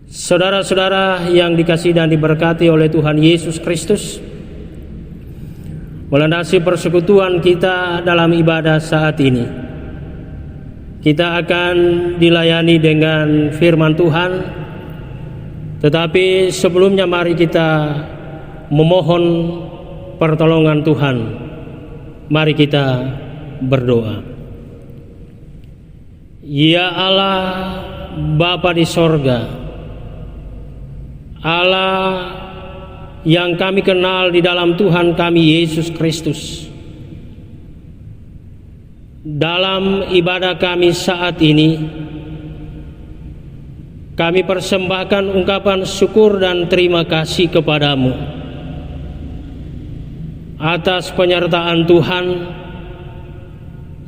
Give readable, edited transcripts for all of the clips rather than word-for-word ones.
Saudara-saudara yang dikasihi dan diberkati oleh Tuhan Yesus Kristus, melandasi persekutuan kita dalam ibadah saat ini, kita akan dilayani dengan firman Tuhan. Tetapi sebelumnya mari kita memohon pertolongan Tuhan. Mari kita berdoa. Ya Allah, Bapa di sorga, Allah yang kami kenal di dalam Tuhan kami Yesus Kristus, dalam ibadah kami saat ini, kami persembahkan ungkapan syukur dan terima kasih kepadamu atas penyertaan Tuhan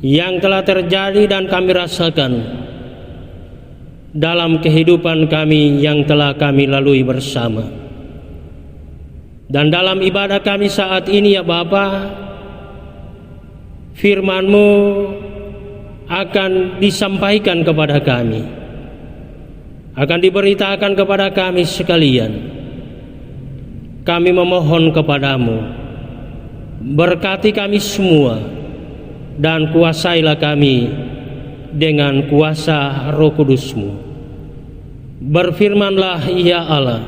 yang telah terjadi dan kami rasakan dalam kehidupan kami yang telah kami lalui bersama. Dan dalam ibadah kami saat ini ya Bapa, firman-Mu akan disampaikan kepada kami, akan diberitakan kepada kami sekalian. Kami memohon kepadamu, berkati kami semua dan kuasailah kami dengan kuasa Roh Kudus-Mu. Berfirmanlah ya Allah,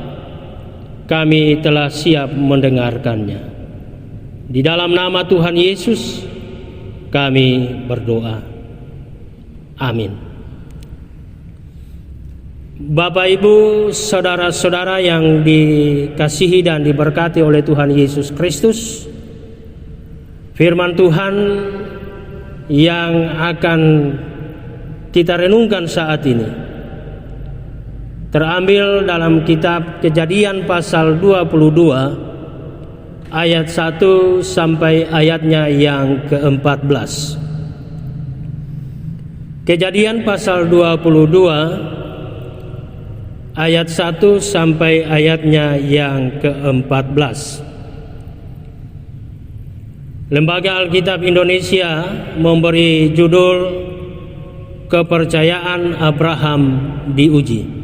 kami telah siap mendengarkannya. Di dalam nama Tuhan Yesus kami berdoa. Amin. Bapak, Ibu, saudara-saudara yang dikasihi dan diberkati oleh Tuhan Yesus Kristus, firman Tuhan yang akan kita renungkan saat ini terambil dalam kitab Kejadian pasal 22 ayat 1 sampai ayatnya yang ke-14. Kejadian pasal 22 ayat 1 sampai ayatnya yang ke-14. Lembaga Alkitab Indonesia memberi judul Kepercayaan Abraham diuji.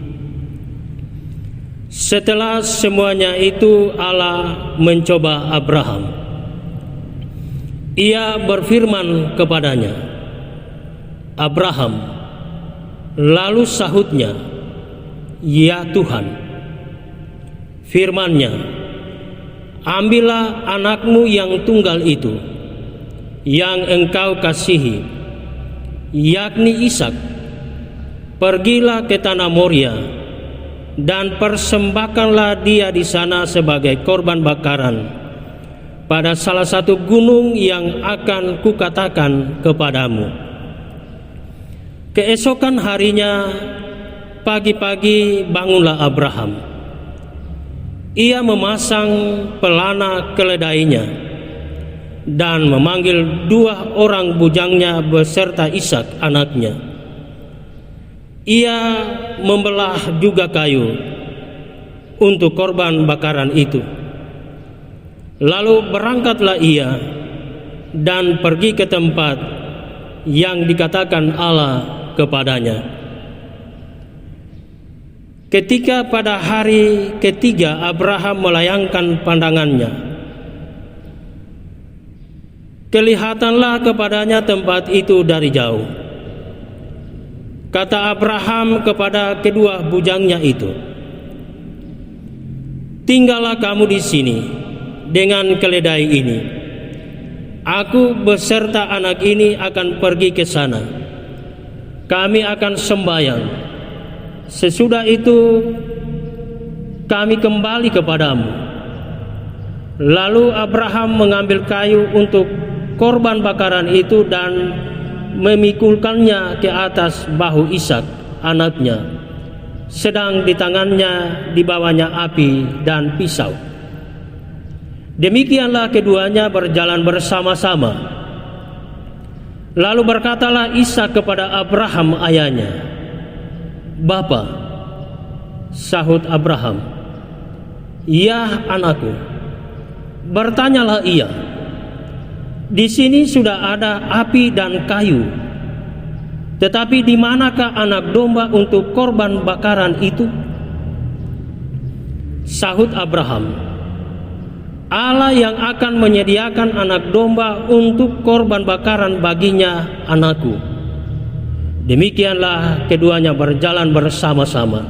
Setelah semuanya itu Allah mencoba Abraham. Ia berfirman kepadanya, Abraham. Lalu sahutnya, ya Tuhan. Firman-Nya, ambillah anakmu yang tunggal itu, yang engkau kasihi, yakni Ishak. Pergilah ke tanah Moria dan persembahkanlah dia di sana sebagai korban bakaran pada salah satu gunung yang akan kukatakan kepadamu. Keesokan harinya pagi-pagi bangunlah Abraham. Ia memasang pelana keledainya dan memanggil 2 orang bujangnya beserta Ishak anaknya. Ia membelah juga kayu untuk korban bakaran itu. Lalu berangkatlah ia dan pergi ke tempat yang dikatakan Allah kepadanya. Ketika pada hari ketiga Abraham melayangkan pandangannya, kelihatanlah kepadanya tempat itu dari jauh. Kata Abraham kepada kedua bujangnya itu, tinggallah kamu di sini dengan keledai ini. Aku beserta anak ini akan pergi ke sana. Kami akan sembahyang. Sesudah itu kami kembali kepadamu. Lalu Abraham mengambil kayu untuk korban bakaran itu dan memikulkannya ke atas bahu Ishak anaknya, sedang di tangannya dibawanya api dan pisau. Demikianlah keduanya berjalan bersama-sama. Lalu berkatalah Ishak kepada Abraham ayahnya, Bapa. Sahut Abraham, ya anakku. Bertanyalah ia, di sini sudah ada api dan kayu, tetapi di manakah anak domba untuk korban bakaran itu? Sahut Abraham, Allah yang akan menyediakan anak domba untuk korban bakaran baginya, anakku. Demikianlah keduanya berjalan bersama-sama.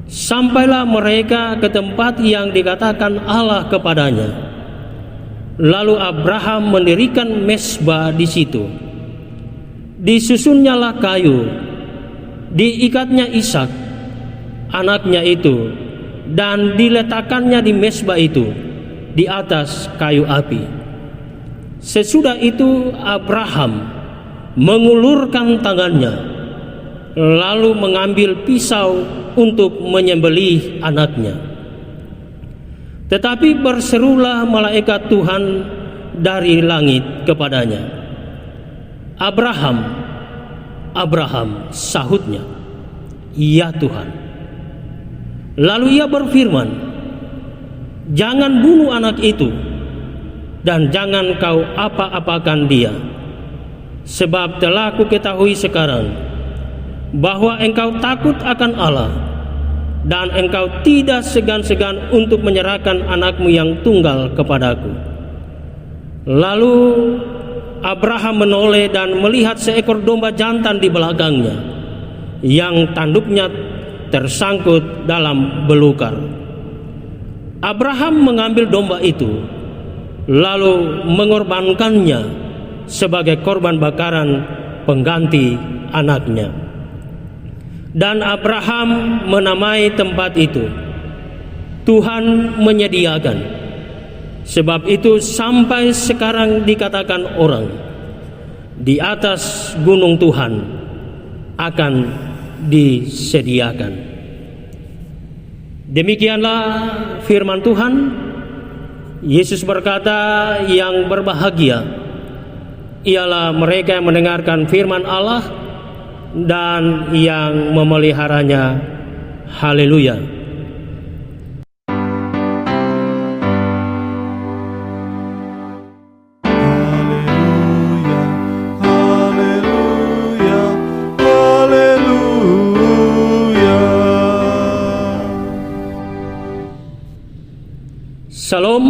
Sampailah mereka ke tempat yang dikatakan Allah kepadanya. Lalu Abraham mendirikan mezbah di situ. Disusunnyalah kayu, diikatnya Ishak, anaknya itu, dan diletakkannya di mezbah itu di atas kayu api. Sesudah itu Abraham mengulurkan tangannya, lalu mengambil pisau untuk menyembelih anaknya. Tetapi berserulah malaikat Tuhan dari langit kepadanya, "Abraham, Abraham," sahutnya, "Ya Tuhan." Lalu ia berfirman, "Jangan bunuh anak itu, dan jangan kau apa-apakan dia. Sebab telah kuketahui sekarang bahwa engkau takut akan Allah, dan engkau tidak segan-segan untuk menyerahkan anakmu yang tunggal kepadaku." Lalu Abraham menoleh dan melihat seekor domba jantan di belakangnya, yang tanduknya tersangkut dalam belukar. Abraham mengambil domba itu, lalu mengorbankannya sebagai korban bakaran pengganti anaknya. Dan Abraham menamai tempat itu, "Tuhan menyediakan." Sebab itu sampai sekarang dikatakan orang, di atas gunung Tuhan akan disediakan. Demikianlah firman Tuhan. Yesus berkata, "Yang berbahagia ialah mereka yang mendengarkan firman Allah dan yang memeliharanya." Haleluya. Salam.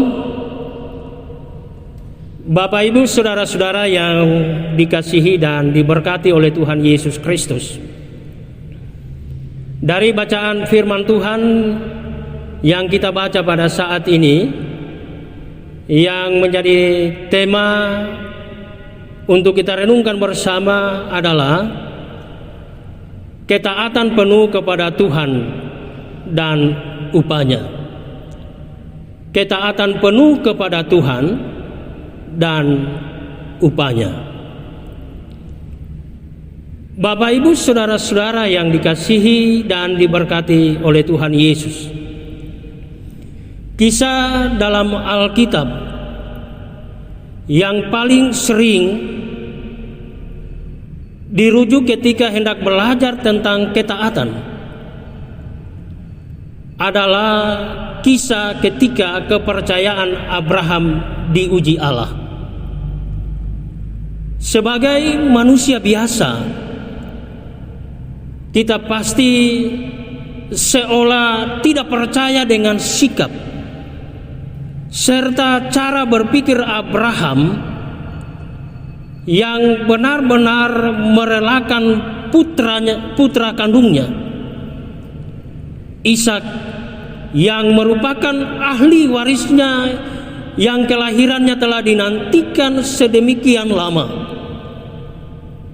Bapak Ibu saudara-saudara yang dikasihi dan diberkati oleh Tuhan Yesus Kristus. Dari bacaan firman Tuhan yang kita baca pada saat ini, yang menjadi tema untuk kita renungkan bersama adalah ketaatan penuh kepada Tuhan dan upahnya. Ketaatan penuh kepada Tuhan dan upahnya. Bapak Ibu saudara-saudara yang dikasihi dan diberkati oleh Tuhan Yesus, kisah dalam Alkitab yang paling sering dirujuk ketika hendak belajar tentang ketaatan adalah kisah ketika kepercayaan Abraham diuji Allah. Sebagai manusia biasa, kita pasti seolah tidak percaya dengan sikap serta cara berpikir Abraham yang benar-benar merelakan putra kandungnya Ishak, yang merupakan ahli warisnya yang kelahirannya telah dinantikan sedemikian lama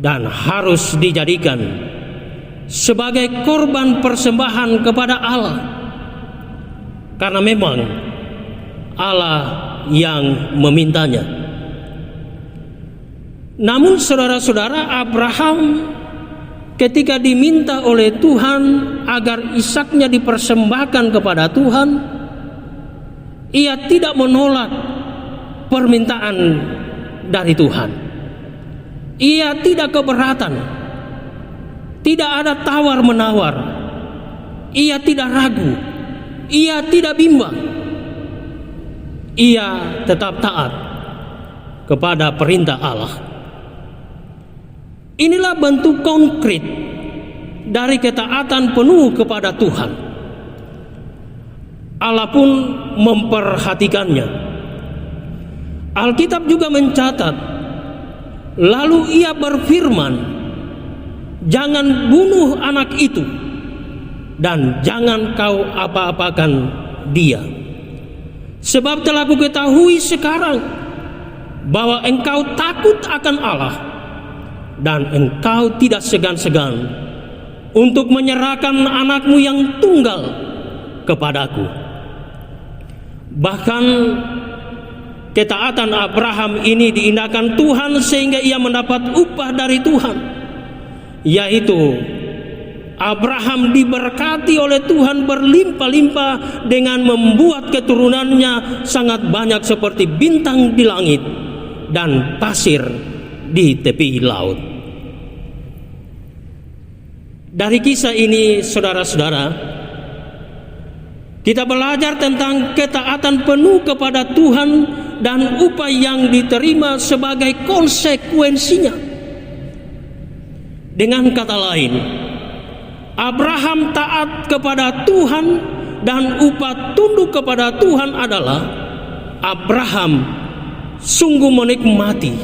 dan harus dijadikan sebagai korban persembahan kepada Allah, karena memang Allah yang memintanya. Namun saudara-saudara, Abraham ketika diminta oleh Tuhan agar Ishaknya dipersembahkan kepada Tuhan, ia tidak menolak permintaan dari Tuhan. Ia tidak keberatan, tidak ada tawar-menawar, ia tidak ragu, ia tidak bimbang. Ia tetap taat kepada perintah Allah. Inilah bentuk konkret dari ketaatan penuh kepada Tuhan. Allah pun memperhatikannya. Alkitab juga mencatat, lalu ia berfirman, jangan bunuh anak itu, dan jangan kau apa-apakan dia. Sebab telah kuketahui sekarang bahwa engkau takut akan Allah, dan engkau tidak segan-segan untuk menyerahkan anakmu yang tunggal kepadaku. Bahkan ketaatan Abraham ini diindahkan Tuhan sehingga ia mendapat upah dari Tuhan, yaitu Abraham diberkati oleh Tuhan berlimpah-limpah dengan membuat keturunannya sangat banyak seperti bintang di langit dan pasir di tepi laut. Dari kisah ini, saudara-saudara, kita belajar tentang ketaatan penuh kepada Tuhan dan upah yang diterima sebagai konsekuensinya. Dengan kata lain, Abraham taat kepada Tuhan dan upah tunduk kepada Tuhan adalah Abraham sungguh menikmati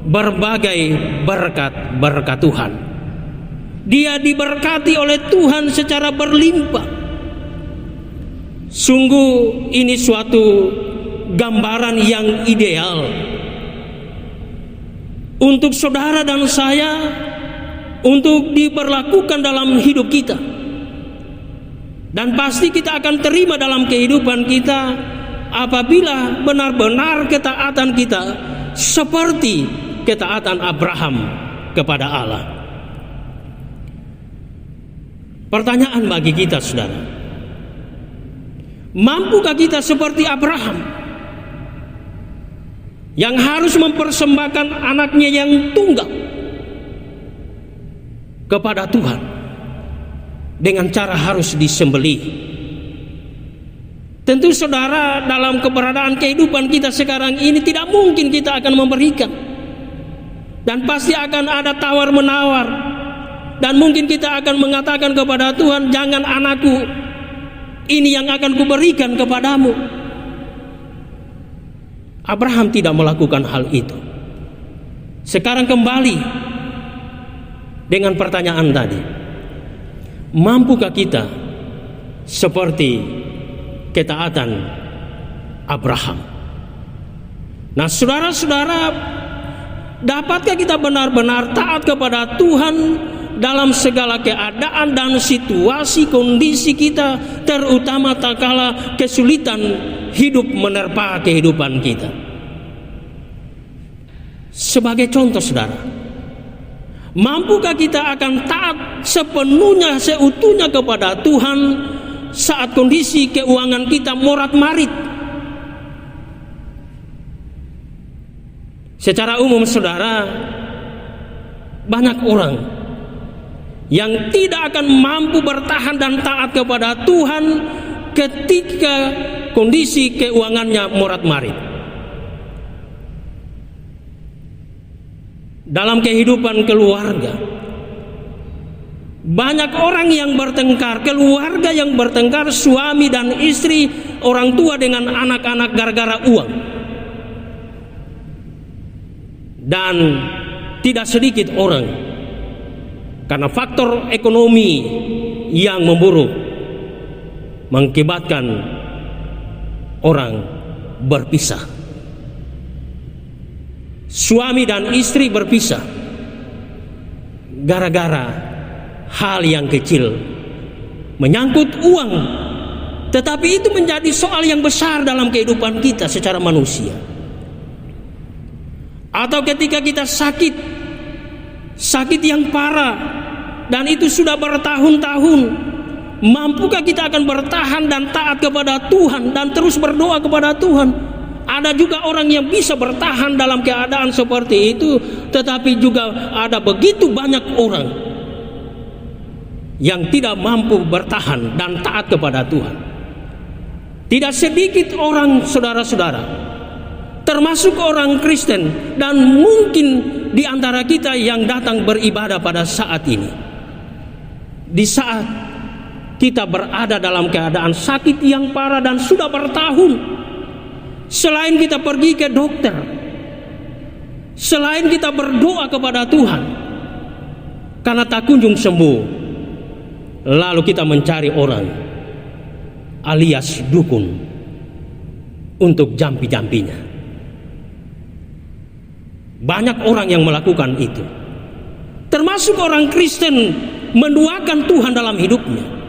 berbagai berkat-berkat Tuhan. Dia diberkati oleh Tuhan secara berlimpah. Sungguh ini suatu gambaran yang ideal untuk saudara dan saya untuk diberlakukan dalam hidup kita. Dan pasti kita akan terima dalam kehidupan kita apabila benar-benar ketaatan kita seperti ketaatan Abraham kepada Allah. Pertanyaan bagi kita, saudara, mampukah kita seperti Abraham yang harus mempersembahkan anaknya yang tunggal kepada Tuhan dengan cara harus disembelih? Tentu saudara, dalam keberadaan kehidupan kita sekarang ini tidak mungkin kita akan memberikan, dan pasti akan ada tawar menawar, dan mungkin kita akan mengatakan kepada Tuhan, jangan anakku ini yang akan kuberikan kepadamu. Abraham tidak melakukan hal itu. Sekarang kembali dengan pertanyaan tadi, mampukah kita seperti ketaatan Abraham? Nah, saudara-saudara, dapatkah kita benar-benar taat kepada Tuhan dalam segala keadaan dan situasi kondisi kita, terutama tatkala kesulitan hidup menerpa kehidupan kita? Sebagai contoh, saudara, mampukah kita akan taat sepenuhnya, seutuhnya kepada Tuhan saat kondisi keuangan kita morat-marit? Secara umum, saudara, banyak orang yang tidak akan mampu bertahan dan taat kepada Tuhan ketika kondisi keuangannya morat-marit. Dalam kehidupan keluarga, banyak orang yang bertengkar, keluarga yang bertengkar, suami dan istri, orang tua dengan anak-anak gara-gara uang. Dan tidak sedikit orang karena faktor ekonomi yang memburuk mengakibatkan orang berpisah. Suami dan istri berpisah gara-gara hal yang kecil, menyangkut uang, tetapi itu menjadi soal yang besar dalam kehidupan kita secara manusia. Atau ketika kita sakit yang parah, dan itu sudah bertahun-tahun, mampukah kita akan bertahan dan taat kepada Tuhan dan terus berdoa kepada Tuhan? Ada juga orang yang bisa bertahan dalam keadaan seperti itu, tetapi juga ada begitu banyak orang yang tidak mampu bertahan dan taat kepada Tuhan. Tidak sedikit orang, saudara-saudara, termasuk orang Kristen, dan mungkin di antara kita yang datang beribadah pada saat ini, di saat kita berada dalam keadaan sakit yang parah dan sudah bertahun, selain kita pergi ke dokter, selain kita berdoa kepada Tuhan karena tak kunjung sembuh, lalu kita mencari orang alias dukun untuk jampi-jampinya. Banyak orang yang melakukan itu, termasuk orang Kristen menduakan Tuhan dalam hidupnya.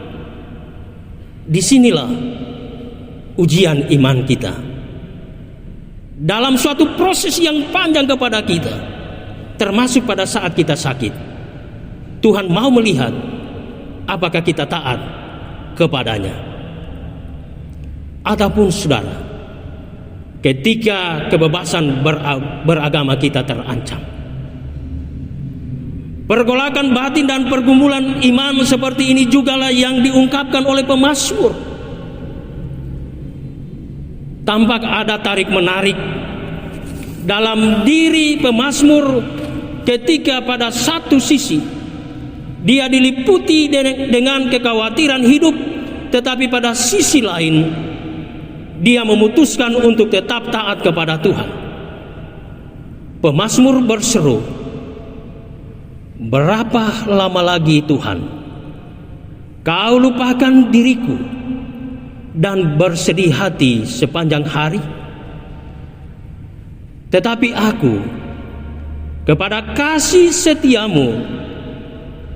Disinilah ujian iman kita dalam suatu proses yang panjang kepada kita, termasuk pada saat kita sakit. Tuhan mau melihat apakah kita taat kepadanya. Ataupun saudara, ketika kebebasan beragama kita terancam, pergolakan batin dan pergumulan iman seperti ini jugalah yang diungkapkan oleh pemazmur. Tampak ada tarik-menarik dalam diri pemazmur ketika pada satu sisi dia diliputi dengan kekhawatiran hidup, tetapi pada sisi lain dia memutuskan untuk tetap taat kepada Tuhan. Pemazmur berseru, "Berapa lama lagi Tuhan, Kau lupakan diriku dan bersedih hati sepanjang hari? Tetapi aku, kepada kasih setiamu,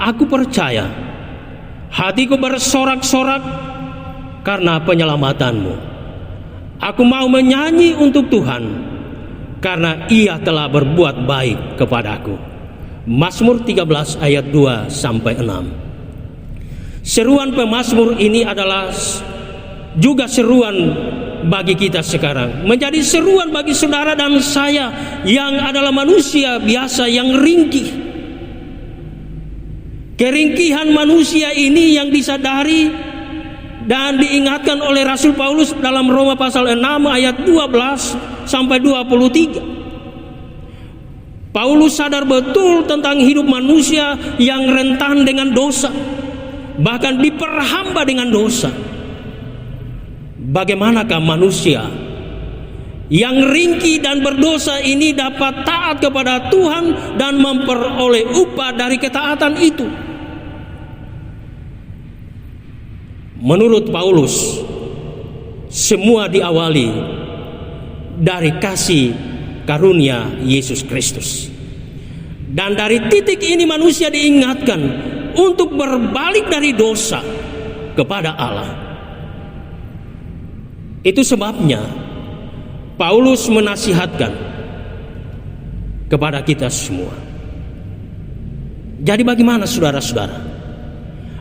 aku percaya. Hatiku bersorak-sorak karena penyelamatanmu. Aku mau menyanyi untuk Tuhan, karena Ia telah berbuat baik kepadaku." Mazmur 13 ayat 2 sampai 6. Seruan pemazmur ini adalah juga seruan bagi kita sekarang, menjadi seruan bagi saudara dan saya yang adalah manusia biasa yang ringkih. Keringkihan manusia ini yang disadari dan diingatkan oleh Rasul Paulus dalam Roma pasal 6 ayat 12 sampai 23. Paulus sadar betul tentang hidup manusia yang rentan dengan dosa, bahkan diperhamba dengan dosa. Bagaimanakah manusia yang ringkih dan berdosa ini dapat taat kepada Tuhan dan memperoleh upah dari ketaatan itu? Menurut Paulus, semua diawali dari kasih karunia Yesus Kristus. Dan dari titik ini manusia diingatkan untuk berbalik dari dosa kepada Allah. Itu sebabnya Paulus menasihatkan kepada kita semua. Jadi bagaimana saudara-saudara?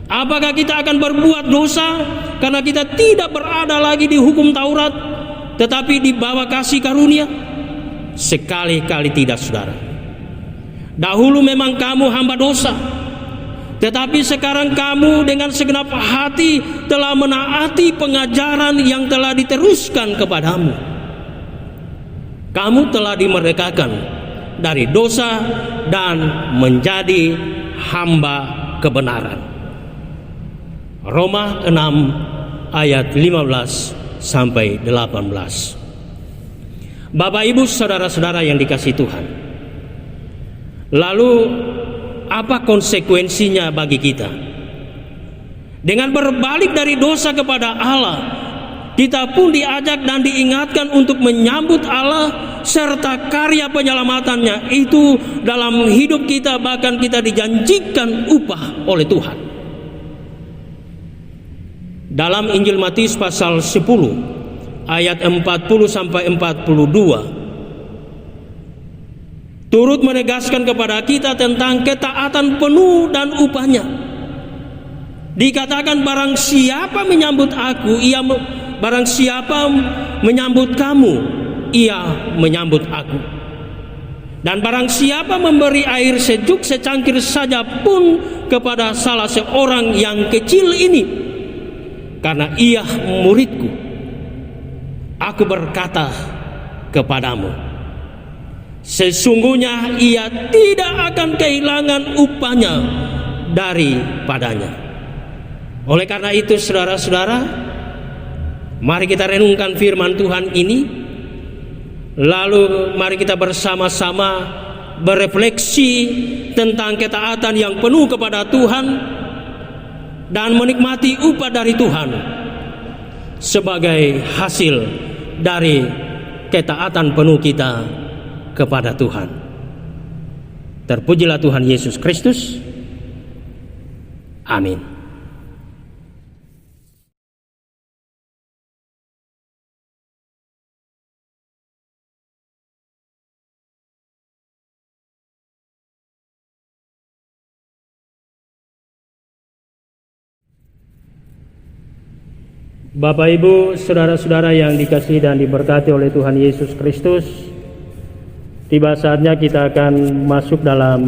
Apakah kita akan berbuat dosa karena kita tidak berada lagi di hukum Taurat, tetapi di bawah kasih karunia? Sekali-kali tidak, saudara. Dahulu memang kamu hamba dosa, tetapi sekarang kamu dengan segenap hati telah menaati pengajaran yang telah diteruskan kepadamu. Kamu telah dimerdekakan dari dosa dan menjadi hamba kebenaran. Roma 6 ayat 15 sampai 18. Bapak Ibu saudara-saudara yang dikasihi Tuhan, lalu apa konsekuensinya bagi kita? Dengan berbalik dari dosa kepada Allah, kita pun diajak dan diingatkan untuk menyambut Allah serta karya penyelamatannya itu dalam hidup kita. Bahkan kita dijanjikan upah oleh Tuhan. Dalam Injil Matius pasal 10 ayat 40 sampai 42 turut menegaskan kepada kita tentang ketaatan penuh dan upahnya. Dikatakan, barang siapa menyambut aku, barang siapa menyambut kamu, ia menyambut aku. Dan barang siapa memberi air sejuk secangkir saja pun kepada salah seorang yang kecil ini, karena ia muridku, aku berkata kepadamu, sesungguhnya ia tidak akan kehilangan upahnya daripadanya. Oleh karena itu saudara-saudara, mari kita renungkan firman Tuhan ini, lalu mari kita bersama-sama berefleksi tentang ketaatan yang penuh kepada Tuhan dan menikmati upah dari Tuhan sebagai hasil dari ketaatan penuh kita kepada Tuhan. Terpujilah Tuhan Yesus Kristus. Amin. Bapak, Ibu, saudara-saudara yang dikasihi dan diberkati oleh Tuhan Yesus Kristus, tiba saatnya kita akan masuk dalam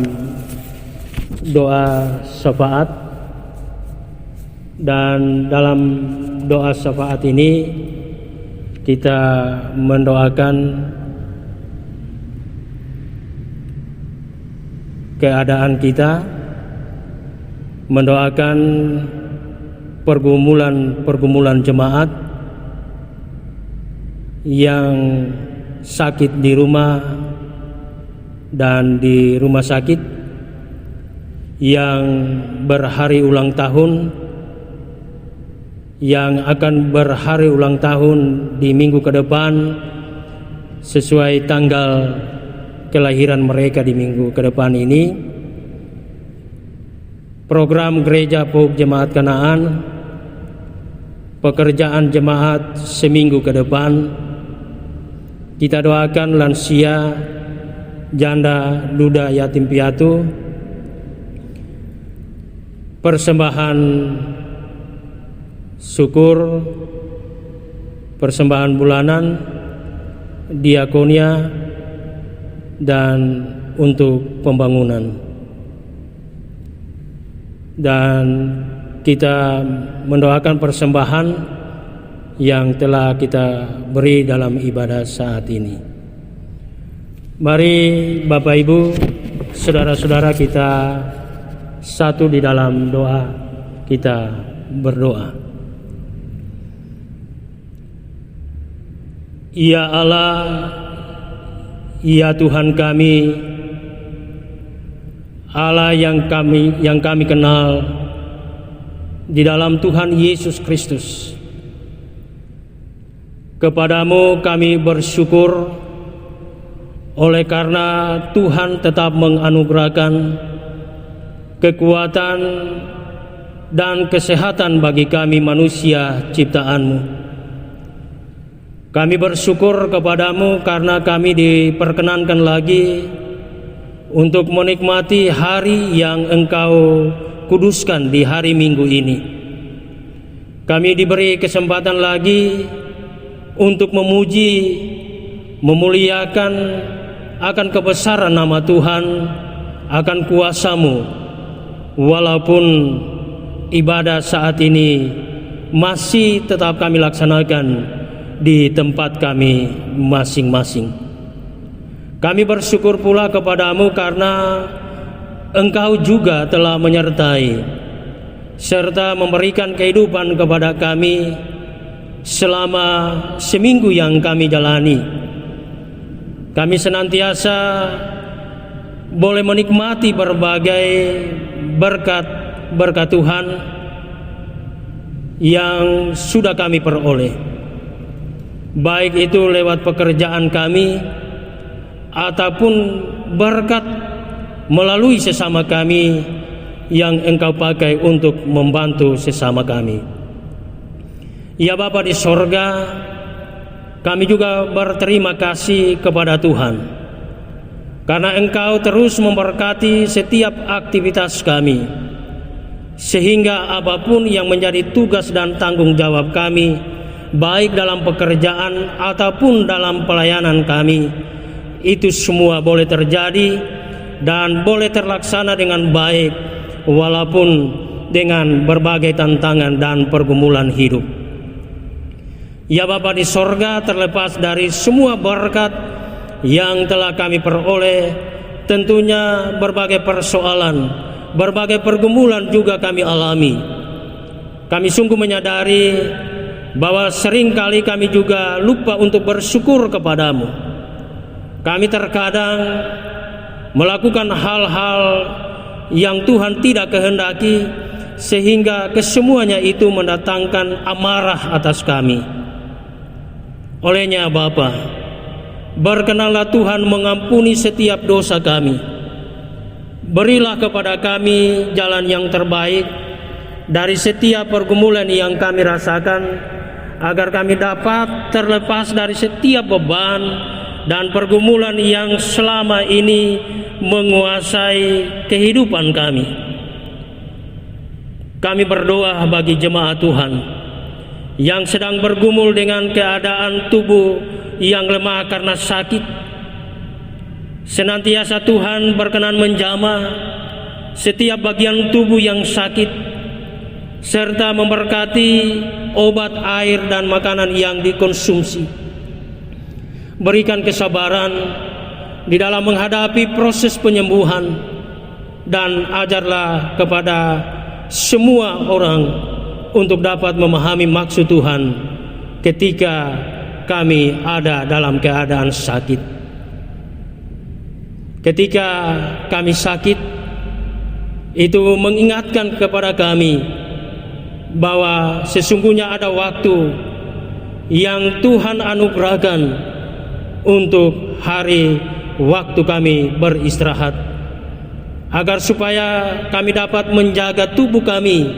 doa syafaat. Dan dalam doa syafaat ini kita mendoakan keadaan kita, mendoakan pergumulan jemaat yang sakit di rumah dan di rumah sakit, yang berhari ulang tahun, yang akan berhari ulang tahun di minggu ke depan sesuai tanggal kelahiran mereka di minggu ke depan ini. Program Gereja Pauk Jemaat Kanaan, pekerjaan jemaat seminggu ke depan, kita doakan lansia, janda, duda, yatim piatu, persembahan syukur, persembahan bulanan, diakonia, dan untuk pembangunan. Dan kita mendoakan persembahan yang telah kita beri dalam ibadah saat ini. Mari Bapak, Ibu, saudara-saudara, kita satu di dalam doa. Kita berdoa. Ya Allah, ya Tuhan kami, Allah yang kami kenal di dalam Tuhan Yesus Kristus. Kepadamu kami bersyukur oleh karena Tuhan tetap menganugerahkan kekuatan dan kesehatan bagi kami manusia ciptaan-Mu. Kami bersyukur kepadamu karena kami diperkenankan lagi untuk menikmati hari yang Engkau kuduskan di hari Minggu ini. Kami diberi kesempatan lagi untuk memuji, memuliakan akan kebesaran nama Tuhan, akan kuasa-Mu, walaupun ibadah saat ini masih tetap kami laksanakan di tempat kami masing-masing. Kami bersyukur pula kepadamu karena Engkau juga telah menyertai serta memberikan kehidupan kepada kami selama seminggu yang kami jalani. Kami senantiasa boleh menikmati berbagai berkat Tuhan yang sudah kami peroleh, baik itu lewat pekerjaan kami ataupun berkat melalui sesama kami yang Engkau pakai untuk membantu sesama kami. Ya Bapa di sorga, kami juga berterima kasih kepada Tuhan karena Engkau terus memberkati setiap aktivitas kami, sehingga apapun yang menjadi tugas dan tanggung jawab kami, baik dalam pekerjaan ataupun dalam pelayanan kami, itu semua boleh terjadi dan boleh terlaksana dengan baik, walaupun dengan berbagai tantangan dan pergumulan hidup. Ya Bapa di sorga, terlepas dari semua berkat yang telah kami peroleh, tentunya berbagai persoalan, berbagai pergumulan juga kami alami. kami sungguh menyadari bahwa seringkali kami juga lupa untuk bersyukur kepadamu. Kami terkadang melakukan hal-hal yang Tuhan tidak kehendaki, sehingga kesemuanya itu mendatangkan amarah atas kami. Olehnya Bapa, berkenanlah Tuhan mengampuni setiap dosa kami. Berilah kepada kami jalan yang terbaik dari setiap pergumulan yang kami rasakan, agar kami dapat terlepas dari setiap beban dan pergumulan yang selama ini menguasai kehidupan kami. Kami berdoa bagi jemaat Tuhan yang sedang bergumul dengan keadaan tubuh yang lemah karena sakit. Senantiasa Tuhan berkenan menjamah setiap bagian tubuh yang sakit, serta memberkati obat, air, dan makanan yang dikonsumsi. Berikan kesabaran di dalam menghadapi proses penyembuhan, dan ajarlah kepada semua orang untuk dapat memahami maksud Tuhan ketika kami ada dalam keadaan sakit. Ketika kami sakit, itu mengingatkan kepada kami bahwa sesungguhnya ada waktu yang Tuhan anugerahkan untuk hari waktu kami beristirahat, agar supaya kami dapat menjaga tubuh kami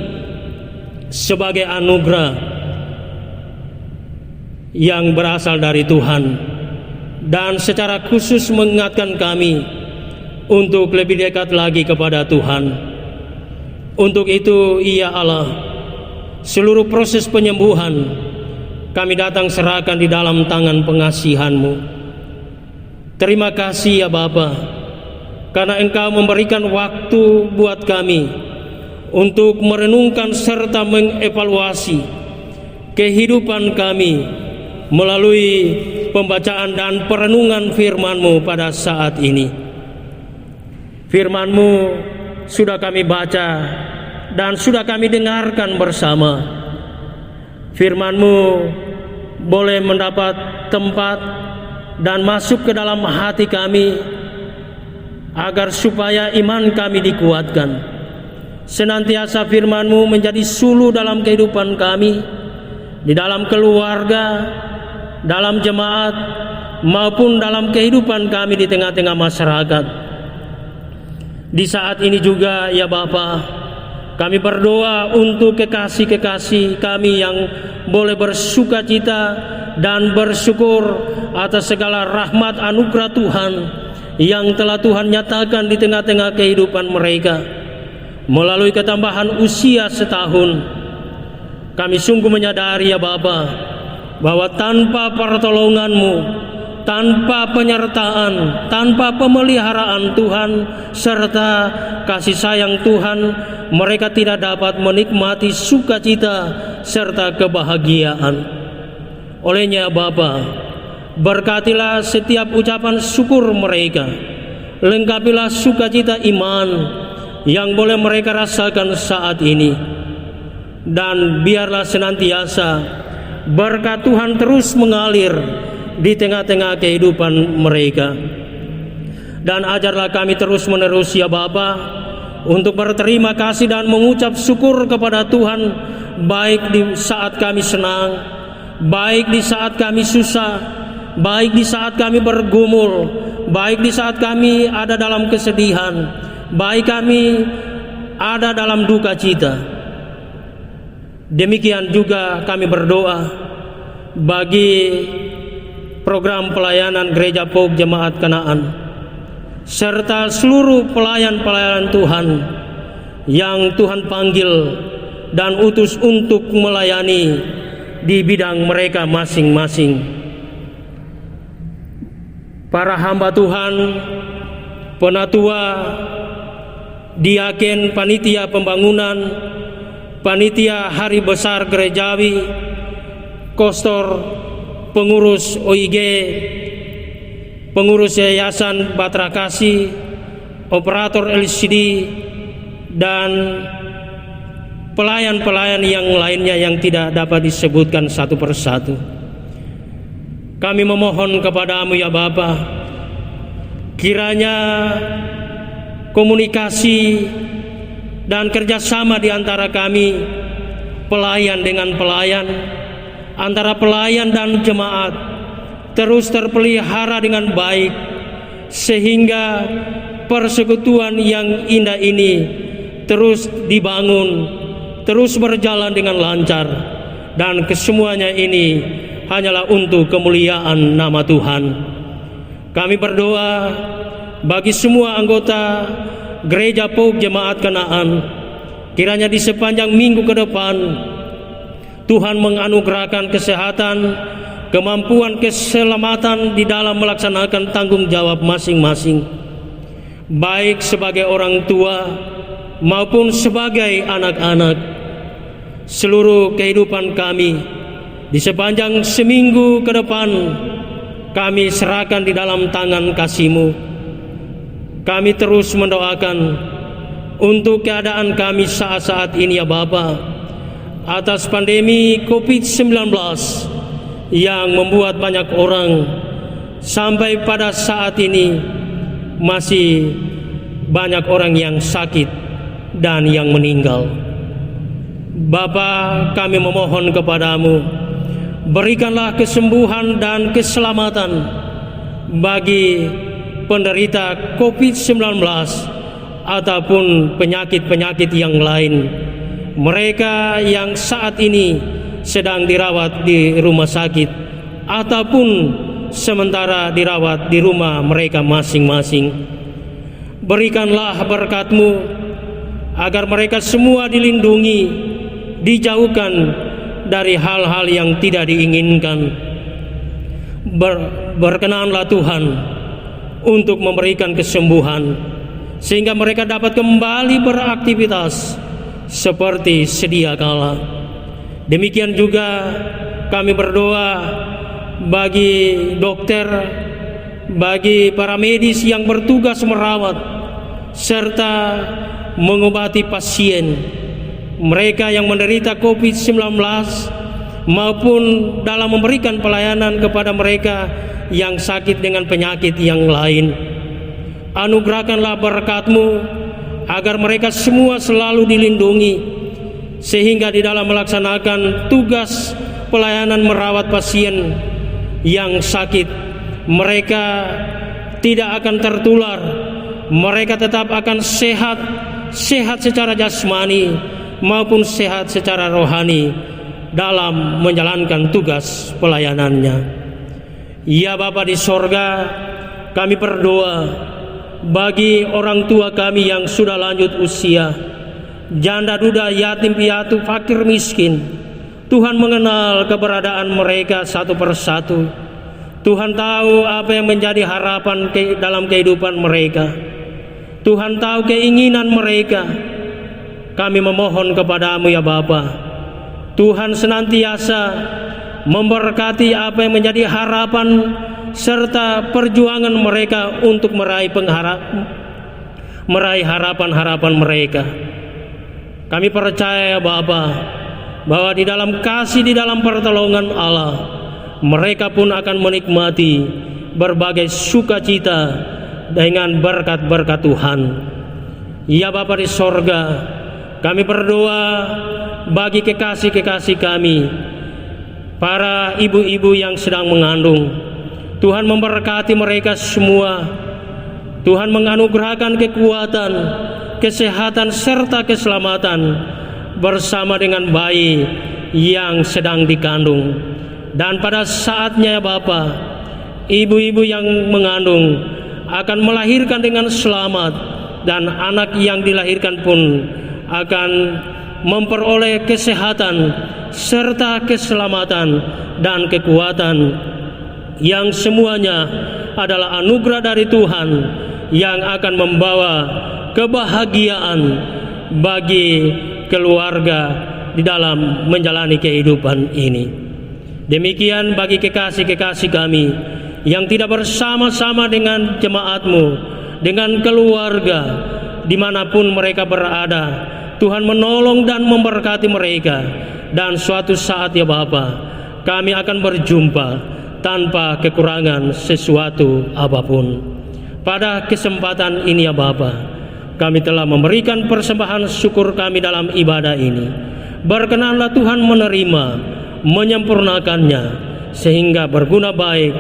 sebagai anugerah yang berasal dari Tuhan, dan secara khusus mengingatkan kami untuk lebih dekat lagi kepada Tuhan. Untuk itu, ya Allah, seluruh proses penyembuhan kami datang serahkan di dalam tangan pengasihan-Mu. Terima kasih ya Bapa, karena Engkau memberikan waktu buat kami untuk merenungkan serta mengevaluasi kehidupan kami melalui pembacaan dan perenungan firman-Mu pada saat ini. Firman-Mu sudah kami baca dan sudah kami dengarkan bersama. Firman-Mu boleh mendapat tempat dan masuk ke dalam hati kami, agar supaya iman kami dikuatkan. Senantiasa firman-Mu menjadi suluh dalam kehidupan kami, di dalam keluarga, dalam jemaat, maupun dalam kehidupan kami di tengah-tengah masyarakat. Di saat ini juga ya Bapa, kami berdoa untuk kekasih-kekasih kami yang boleh bersuka cita dan bersyukur atas segala rahmat anugerah Tuhan yang telah Tuhan nyatakan di tengah-tengah kehidupan mereka melalui ketambahan usia setahun. Kami sungguh menyadari ya Bapa, bahwa tanpa pertolongan-Mu, tanpa penyertaan, tanpa pemeliharaan Tuhan serta kasih sayang Tuhan, mereka tidak dapat menikmati sukacita serta kebahagiaan. Olehnya Bapa, berkatilah setiap ucapan syukur mereka, lengkapilah sukacita iman yang boleh mereka rasakan saat ini, dan biarlah senantiasa berkat Tuhan terus mengalir di tengah-tengah kehidupan mereka. Dan ajarlah kami terus menerus ya Bapa untuk berterima kasih dan mengucap syukur kepada Tuhan, baik di saat kami senang, baik di saat kami susah, baik di saat kami bergumul, baik di saat kami ada dalam kesedihan, baik kami ada dalam duka cita. Demikian juga kami berdoa bagi program pelayanan Gereja POG Jemaat Kanaan, serta seluruh pelayan-pelayan Tuhan yang Tuhan panggil dan utus untuk melayani di bidang mereka masing-masing. Para hamba Tuhan, penatua, diaken, panitia pembangunan, panitia hari besar gerejawi, kostor, pengurus OIG, pengurus Yayasan Batra Kasih, operator LCD, dan pelayan-pelayan yang lainnya yang tidak dapat disebutkan satu persatu. Kami memohon kepadamu ya Bapa, kiranya komunikasi dan kerjasama di antara kami, pelayan dengan pelayan, antara pelayan dan jemaat, terus terpelihara dengan baik, sehingga persekutuan yang indah ini terus dibangun, terus berjalan dengan lancar, dan kesemuanya ini hanyalah untuk kemuliaan nama Tuhan. Kami berdoa bagi semua anggota Gereja Pauk Jemaat Kanaan, kiranya di sepanjang minggu ke depan Tuhan menganugerahkan kesehatan, kemampuan, keselamatan di dalam melaksanakan tanggung jawab masing-masing, baik sebagai orang tua maupun sebagai anak-anak. Seluruh kehidupan kami di sepanjang seminggu ke depan kami serahkan di dalam tangan kasih-Mu. Kami terus mendoakan untuk keadaan kami saat-saat ini ya Bapa, atas pandemi COVID-19 yang membuat banyak orang sampai pada saat ini masih banyak orang yang sakit dan yang meninggal. Bapa, kami memohon kepadamu, berikanlah kesembuhan dan keselamatan bagi penderita COVID-19 ataupun penyakit-penyakit yang lain, mereka yang saat ini sedang dirawat di rumah sakit ataupun sementara dirawat di rumah mereka masing-masing. Berikanlah berkat-Mu agar mereka semua dilindungi, dijauhkan dari hal-hal yang tidak diinginkan. Berkenanlah Tuhan untuk memberikan kesembuhan, sehingga mereka dapat kembali beraktivitas seperti sedia kala. Demikian juga kami berdoa bagi dokter, bagi para medis yang bertugas merawat serta mengobati pasien, mereka yang menderita COVID-19 maupun dalam memberikan pelayanan kepada mereka yang sakit dengan penyakit yang lain. Anugerahkanlah berkat-Mu agar mereka semua selalu dilindungi, sehingga di dalam melaksanakan tugas pelayanan merawat pasien yang sakit, mereka tidak akan tertular, mereka tetap akan sehat secara jasmani maupun sehat secara rohani dalam menjalankan tugas pelayanannya. Ya Bapa di sorga, kami berdoa bagi orang tua kami yang sudah lanjut usia, janda duda, yatim piatu, fakir miskin. Tuhan mengenal keberadaan mereka satu persatu. Tuhan tahu apa yang menjadi harapan dalam kehidupan mereka. Tuhan tahu keinginan mereka. Kami memohon kepadamu ya Bapa, Tuhan senantiasa memberkati apa yang menjadi harapan serta perjuangan mereka untuk meraih harapan-harapan mereka. Kami percaya Bapa, bahwa di dalam kasih, di dalam pertolongan Allah, mereka pun akan menikmati berbagai sukacita dengan berkat-berkat Tuhan. Ya Bapa di sorga, kami berdoa bagi kekasih-kekasih kami, para ibu-ibu yang sedang mengandung. Tuhan memberkati mereka semua. Tuhan menganugerahkan kekuatan, kesehatan serta keselamatan bersama dengan bayi yang sedang dikandung. Dan pada saatnya Bapa, ibu-ibu yang mengandung akan melahirkan dengan selamat, dan anak yang dilahirkan pun akan memperoleh kesehatan serta keselamatan dan kekuatan, yang semuanya adalah anugerah dari Tuhan yang akan membawa kebahagiaan bagi keluarga di dalam menjalani kehidupan ini. Demikian bagi kekasih-kekasih kami yang tidak bersama-sama dengan jemaat-Mu, dengan keluarga dimanapun mereka berada. Tuhan menolong dan memberkati mereka. Dan suatu saat ya Bapa, kami akan berjumpa tanpa kekurangan sesuatu apapun. Pada kesempatan ini ya Bapa, kami telah memberikan persembahan syukur kami dalam ibadah ini. Berkenanlah Tuhan menerima, menyempurnakannya, sehingga berguna baik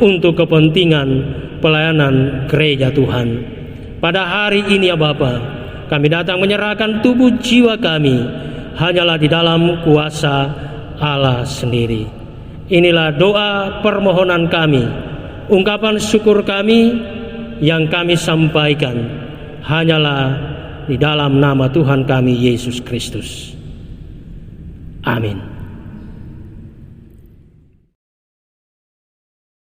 untuk kepentingan pelayanan gereja Tuhan. Pada hari ini ya Bapa, kami datang menyerahkan tubuh jiwa kami hanyalah di dalam kuasa Allah sendiri. Inilah doa permohonan kami, ungkapan syukur kami yang kami sampaikan hanyalah di dalam nama Tuhan kami Yesus Kristus. Amin.